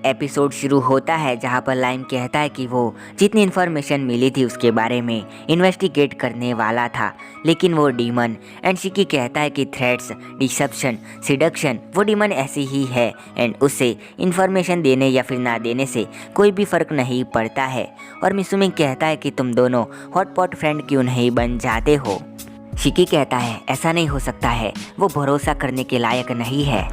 Episode शुरू होता है जहाँ पर लाइम कहता है कि वो जितनी इन्फॉर्मेशन मिली थी उसके बारे में इन्वेस्टिगेट करने वाला था, लेकिन वो डीमन एंड शिकी कहता है कि थ्रेट्स, डिसेप्शन, सिडक्शन वो डीमन ऐसी ही है एंड उसे इन्फॉर्मेशन देने या फिर ना देने से कोई भी फ़र्क नहीं पड़ता है। और मिसुमी कहता है कि तुम दोनों हॉटपॉट फ्रेंड क्यों नहीं बन जाते हो। शिकी कहता है ऐसा नहीं हो सकता है, वो भरोसा करने के लायक नहीं है।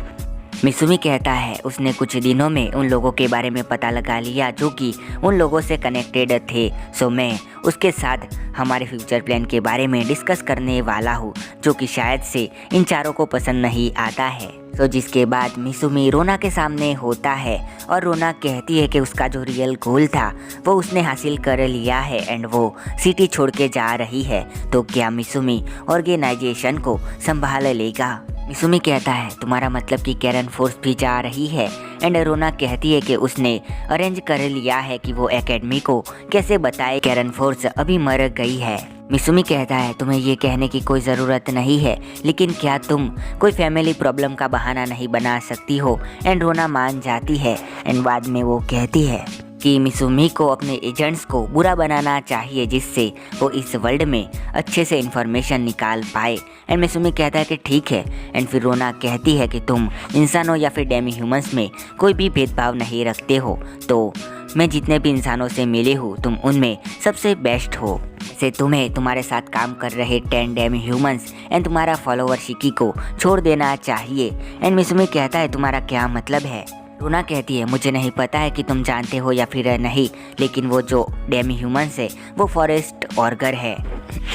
मिसुमी कहता है उसने कुछ दिनों में उन लोगों के बारे में पता लगा लिया जो कि उन लोगों से कनेक्टेड थे, सो मैं उसके साथ हमारे फ्यूचर प्लान के बारे में डिस्कस करने वाला हूँ जो कि शायद से इन चारों को पसंद नहीं आता है। तो जिसके बाद मिसुमी रोना के सामने होता है और रोना कहती है कि उसका जो रियल गोल था वो उसने हासिल कर लिया है एंड वो सिटी छोड़ के जा रही है, तो क्या मिसुमी ऑर्गेनाइजेशन को संभाल लेगा। मिसुमी कहता है तुम्हारा मतलब कि कैरन फोर्स भी जा रही है एंड रोना कहती है कि उसने अरेंज कर लिया है कि वो एकेडमी को कैसे बताए कैरन फोर्स अभी मर गई है। मिसुमी कहता है तुम्हें ये कहने की कोई ज़रूरत नहीं है, लेकिन क्या तुम कोई फैमिली प्रॉब्लम का बहाना नहीं बना सकती हो। एंड रोना मान जाती है एंड बाद में वो कहती है कि मिसुमी को अपने एजेंट्स को बुरा बनाना चाहिए जिससे वो इस वर्ल्ड में अच्छे से इन्फॉर्मेशन निकाल पाए। एंड मिसुमी कहता है कि ठीक है। एंड फिर रोना कहती है कि तुम इंसानों या फिर डेमी ह्यूमंस में कोई भी भेदभाव नहीं रखते हो, तो मैं जितने भी इंसानों से मिली हूँ तुम उनमें सबसे बेस्ट हो। से तुम्हें तुम्हारे साथ काम कर रहे 10 डेमी ह्यूमंस एंड तुम्हारा फॉलोवर शिकी को छोड़ देना चाहिए। एंड मिसुमी कहता है तुम्हारा क्या मतलब है। रोना कहती है मुझे नहीं पता है कि तुम जानते हो या फिर नहीं, लेकिन वो जो डेमी ह्यूमंस है वो फॉरेस्ट ऑर्गर है।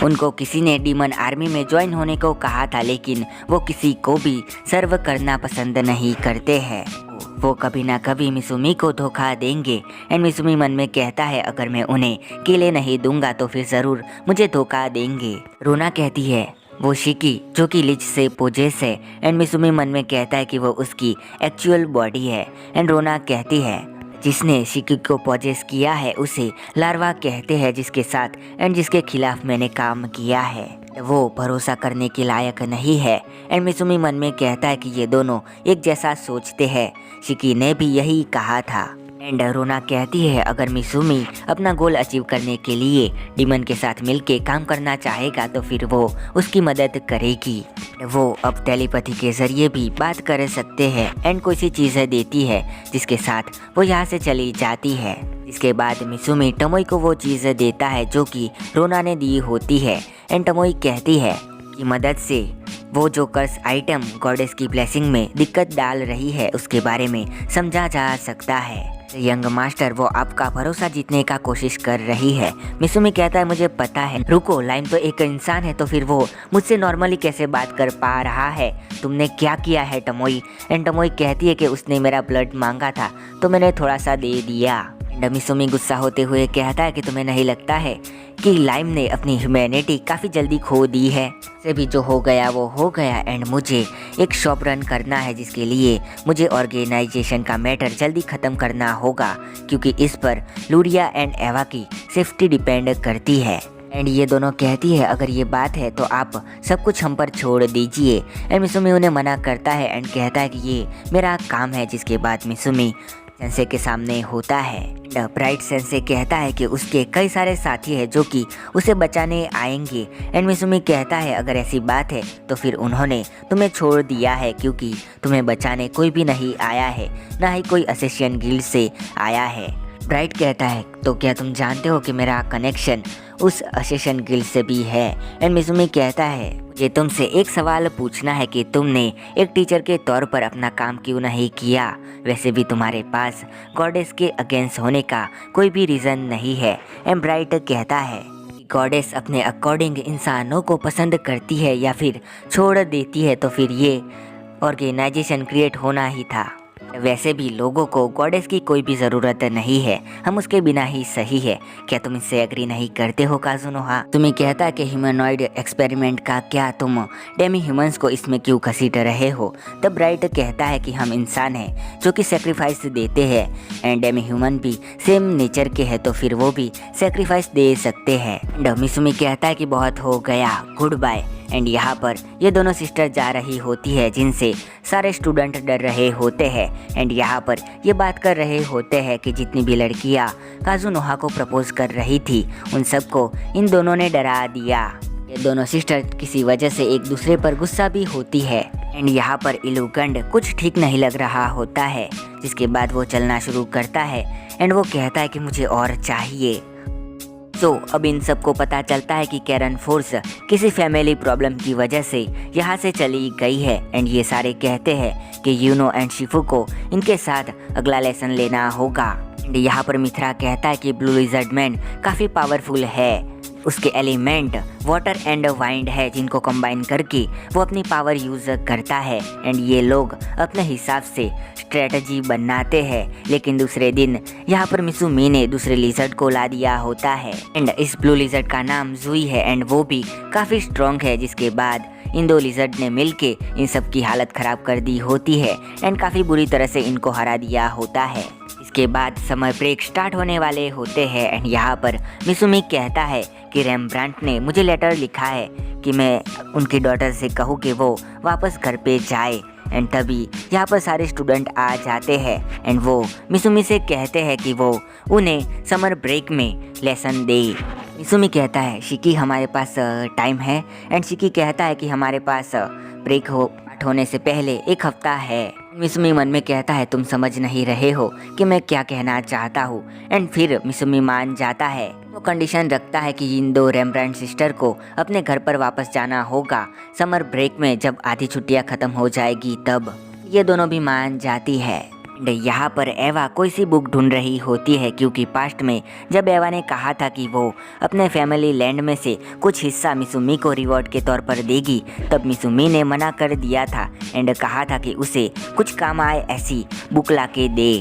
उनको किसी ने डीमन आर्मी में ज्वाइन होने को कहा था, लेकिन वो किसी को भी सर्व करना पसंद नहीं करते हैं। वो कभी ना कभी मिसुमी को धोखा देंगे। एंड मिसुमी मन में कहता है अगर मैं उन्हें केले नहीं दूंगा तो फिर ज़रूर मुझे धोखा देंगे। रोना कहती है वो शिकी जो कि लिच से पोजेस है एंड मिसुमी मन में कहता है कि वो उसकी एक्चुअल बॉडी है। एंड रोना कहती है जिसने शिकी को पोजेस किया है उसे लार्वा कहते हैं, जिसके साथ एंड जिसके खिलाफ मैंने काम किया है वो भरोसा करने के लायक नहीं है। एंड मिसुमी मन में कहता है कि ये दोनों एक जैसा सोचते हैं, शिकी ने भी यही कहा था। एंड रोना कहती है अगर मिसुमी अपना गोल अचीव करने के लिए डीमन के साथ मिलके काम करना चाहेगा तो फिर वो उसकी मदद करेगी। वो अब टेलीपैथी के जरिए भी बात कर सकते हैं एंड कोई सी चीज़ें देती है जिसके साथ वो यहाँ से चली जाती है। इसके बाद मिसुमी टमोई को वो चीज़ देता है जो कि रोना ने दी होती है। एंड टमोई कहती है की मदद से वो जो कर्स आइटम गॉडेस की ब्लेसिंग में दिक्कत डाल रही है उसके बारे में समझा जा सकता है। यंग मास्टर वो आपका भरोसा जीतने का कोशिश कर रही है। मिसुमी कहता है मुझे पता है। रुको, लाइम तो एक इंसान है तो फिर वो मुझसे नॉर्मली कैसे बात कर पा रहा है, तुमने क्या किया है टमोई। एंड टमोई कहती है कि उसने मेरा ब्लड मांगा था तो मैंने थोड़ा सा दे दिया। मिसुमी गुस्सा होते हुए कहता है कि तुम्हें नहीं लगता है कि लाइम ने अपनी ह्यूमैनिटी काफ़ी जल्दी खो दी है। से भी जो हो गया वो हो गया एंड मुझे एक शॉप रन करना है जिसके लिए मुझे ऑर्गेनाइजेशन का मैटर जल्दी ख़त्म करना होगा क्योंकि इस पर लूरिया एंड एवा की सेफ्टी डिपेंड करती है। एंड ये दोनों कहती है अगर ये बात है तो आप सब कुछ हम पर छोड़ दीजिए। एंड मिसुमी उन्हें मना करता है एंड कहता है कि ये मेरा काम है। जिसके बाद मिसुमी सेंसे के सामने होता है। ब्राइट सेंसे कहता है कि उसके कई सारे साथी हैं जो कि उसे बचाने आएंगे। एंड मिसुमी कहता है अगर ऐसी बात है तो फिर उन्होंने तुम्हें छोड़ दिया है क्योंकि तुम्हें बचाने कोई भी नहीं आया है, ना ही कोई असेसियन गिल्ड से आया है। ब्राइट कहता है तो क्या तुम जानते हो कि मेरा कनेक्शन उस असेसियन गिल्ड से भी है। एंड मिसुमी कहता है मुझे तुमसे एक सवाल पूछना है कि तुमने एक टीचर के तौर पर अपना काम क्यों नहीं किया। वैसे भी तुम्हारे पास गॉडेस के अगेंस्ट होने का कोई भी रीज़न नहीं है। एंड ब्राइट कहता है गॉडेस अपने अकॉर्डिंग इंसानों को पसंद करती है या फिर छोड़ देती है तो फिर ये ऑर्गेनाइजेशन क्रिएट होना ही था। वैसे भी लोगों को गॉडेस की कोई भी ज़रूरत नहीं है, हम उसके बिना ही सही है। क्या तुम इससे एग्री नहीं करते हो काजुनोहा? तुम्हें कहता है कि ह्यूमनॉइड एक्सपेरिमेंट का क्या तुम डेमी ह्यूमंस को इसमें क्यों घसीट रहे हो? तब ब्राइट कहता है कि हम इंसान हैं जो कि सेक्रीफाइस देते हैं एंड डेमी ह्यूमन भी सेम नेचर के हैं, तो फिर वो भी सेक्रीफाइस दे सकते हैं। एंड मिसुमी कहता है कि बहुत हो गया, गुड बाय। एंड यहाँ पर ये दोनों सिस्टर जा रही होती है जिनसे सारे स्टूडेंट डर रहे होते हैं। एंड यहाँ पर ये बात कर रहे होते हैं कि जितनी भी लड़कियाँ काजुनोहा को प्रपोज कर रही थी उन सबको इन दोनों ने डरा दिया। ये दोनों सिस्टर किसी वजह से एक दूसरे पर गुस्सा भी होती है। एंड यहाँ पर इलुगंड कुछ ठीक नहीं लग रहा होता है, जिसके बाद वो चलना शुरू करता है एंड वो कहता है कि मुझे और चाहिए। तो अब इन सबको पता चलता है कि कैरन फोर्स किसी फैमिली प्रॉब्लम की वजह से यहाँ से चली गई है। एंड ये सारे कहते हैं कि यूनो एंड शिफू को इनके साथ अगला लेसन लेना होगा। एंड यहाँ पर मिथरा कहता है कि ब्लू लिजर्ड मैन काफ़ी पावरफुल है, उसके एलिमेंट वाटर एंड वाइंड है जिनको कंबाइन करके वो अपनी पावर यूज करता है। एंड ये लोग अपने हिसाब से स्ट्रेटजी बनाते हैं, लेकिन दूसरे दिन यहाँ पर मिसुमी ने दूसरे लिजर्ड को ला दिया होता है। एंड इस ब्लू लिजर्ड का नाम जुई है एंड वो भी काफ़ी स्ट्रॉन्ग है, जिसके बाद इन दो लिजर्ड ने मिलके इन सब की हालत ख़राब कर दी होती है एंड काफ़ी बुरी तरह से इनको हरा दिया होता है। इसके बाद समर ब्रेक स्टार्ट होने वाले होते हैं एंड यहाँ पर मिसुमी कहता है कि रेम्ब्रांट ने मुझे लेटर लिखा है कि मैं उनकी डॉटर से कहूँ कि वो वापस घर पे जाए। एंड तभी यहाँ पर सारे स्टूडेंट आ जाते हैं एंड वो मिसुमी से कहते हैं कि वो उन्हें समर ब्रेक में लेसन दे। मिसुमी कहता है शिकी हमारे पास टाइम है एंड शिकी कहता है कि हमारे पास ब्रेक होने से पहले एक हफ्ता है। मिसुमी मन में कहता है तुम समझ नहीं रहे हो कि मैं क्या कहना चाहता हूँ। एंड फिर मिसुमी मान जाता है। वो कंडीशन रखता है कि इन दो रेम्ब्रांट सिस्टर को अपने घर पर वापस जाना होगा समर ब्रेक में, जब आधी छुट्टियाँ ख़त्म हो जाएगी तब। ये दोनों भी मान जाती है। यहाँ पर एवा कोई सी बुक ढूंढ रही होती है, क्योंकि पास्ट में जब एवा ने कहा था कि वो अपने फैमिली लैंड में से कुछ हिस्सा मिसुमी को रिवॉर्ड के तौर पर देगी, तब मिसुमी ने मना कर दिया था एंड कहा था कि उसे कुछ काम आए ऐसी बुक ला के दे।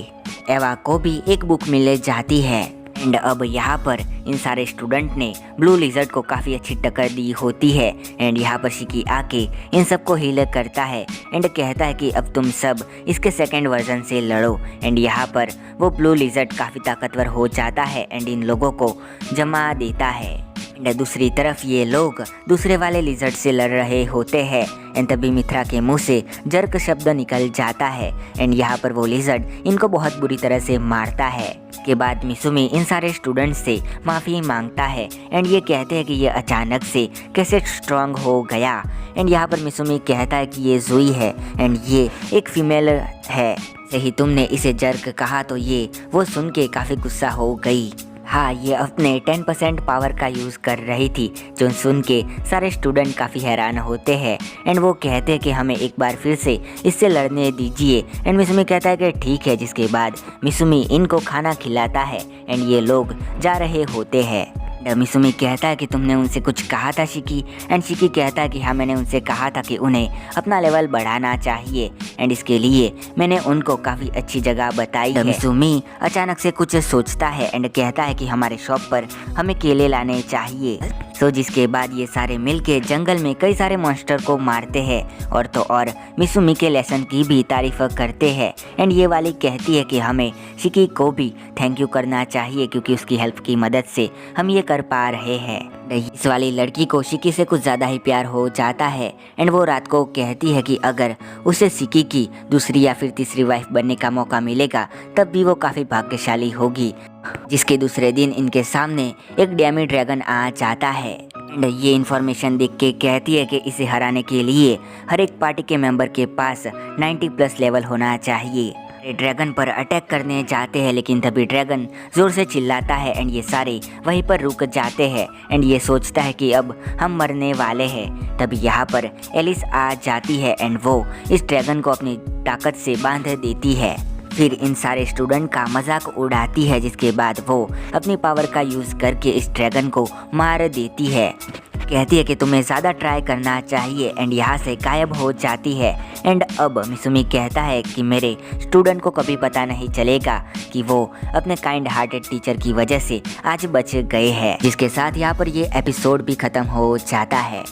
एवा को भी एक बुक मिल जाती है एंड अब यहाँ पर इन सारे स्टूडेंट ने ब्लू लिजर्ड को काफ़ी अच्छी टक्कर दी होती है। एंड यहाँ पर शिकी आके इन सबको हील करता है एंड कहता है कि अब तुम सब इसके सेकंड वर्जन से लड़ो। एंड यहाँ पर वो ब्लू लिजर्ड काफ़ी ताकतवर हो जाता है एंड इन लोगों को जमा देता है। एंड दूसरी तरफ ये लोग दूसरे वाले लिजर्ड से लड़ रहे होते हैं एंड तभी मिथरा के मुंह से जर्क शब्द निकल जाता है एंड यहाँ पर वो लिजर्ड इनको बहुत बुरी तरह से मारता है। के बाद मिसुमी इन सारे स्टूडेंट्स से माफ़ी मांगता है एंड ये कहते हैं कि ये अचानक से कैसे स्ट्रांग हो गया। एंड यहाँ पर मिसुमी कहता है कि ये जुई है एंड ये एक फीमेल है, सही तुमने इसे जर्क कहा तो ये वो सुन के काफ़ी गुस्सा हो गई। हाँ, ये अपने 10% पावर का यूज़ कर रही थी, जो सुन के सारे स्टूडेंट काफ़ी हैरान होते हैं एंड वो कहते हैं कि हमें एक बार फिर से इससे लड़ने दीजिए। एंड मिसुमी कहता है कि ठीक है, जिसके बाद मिसुमी इनको खाना खिलाता है एंड ये लोग जा रहे होते हैं। मिसुमी कहता है कि तुमने उनसे कुछ कहा था शिकी, एंड शिकी कहता है कि हाँ मैंने उनसे कहा था कि उन्हें अपना लेवल बढ़ाना चाहिए एंड इसके लिए मैंने उनको काफ़ी अच्छी जगह बताई है। मिसुमी अचानक से कुछ सोचता है एंड कहता है कि हमारे शॉप पर हमें केले लाने चाहिए। जिसके बाद ये सारे मिलके जंगल में कई सारे मॉन्स्टर को मारते हैं और तो और मिसुमी के लेसन की भी तारीफ करते हैं। एंड ये वाली कहती है कि हमें शिकी को भी थैंक यू करना चाहिए क्योंकि उसकी हेल्प की मदद से हम ये कर पा रहे हैं। इस वाली लड़की को शिकी से कुछ ज़्यादा ही प्यार हो जाता है एंड वो रात को कहती है कि अगर उसे शिकी की दूसरी या फिर तीसरी वाइफ बनने का मौका मिलेगा तब भी वो काफ़ी भाग्यशाली होगी। जिसके दूसरे दिन इनके सामने एक डैमी ड्रैगन आ जाता है एंड ये इन्फॉर्मेशन देख के कहती है कि इसे हराने के लिए हर एक पार्टी के मेंबर के पास 90+ लेवल होना चाहिए। ड्रैगन पर अटैक करने जाते हैं लेकिन तभी ड्रैगन जोर से चिल्लाता है एंड ये सारे वहीं पर रुक जाते हैं एंड ये सोचता है कि अब हम मरने वाले हैं। तभी यहाँ पर एलिस आ जाती है एंड वो इस ड्रैगन को अपनी ताकत से बांध देती है। फिर इन सारे स्टूडेंट का मजाक उड़ाती है, जिसके बाद वो अपनी पावर का यूज़ करके इस ड्रैगन को मार देती है। कहती है कि तुम्हें ज़्यादा ट्राई करना चाहिए एंड यहाँ से गायब हो जाती है। एंड अब मिसुमी कहता है कि मेरे स्टूडेंट को कभी पता नहीं चलेगा कि वो अपने काइंड हार्टेड टीचर की वजह से आज बच गए हैं। जिसके साथ यहाँ पर ये एपिसोड भी खत्म हो जाता है।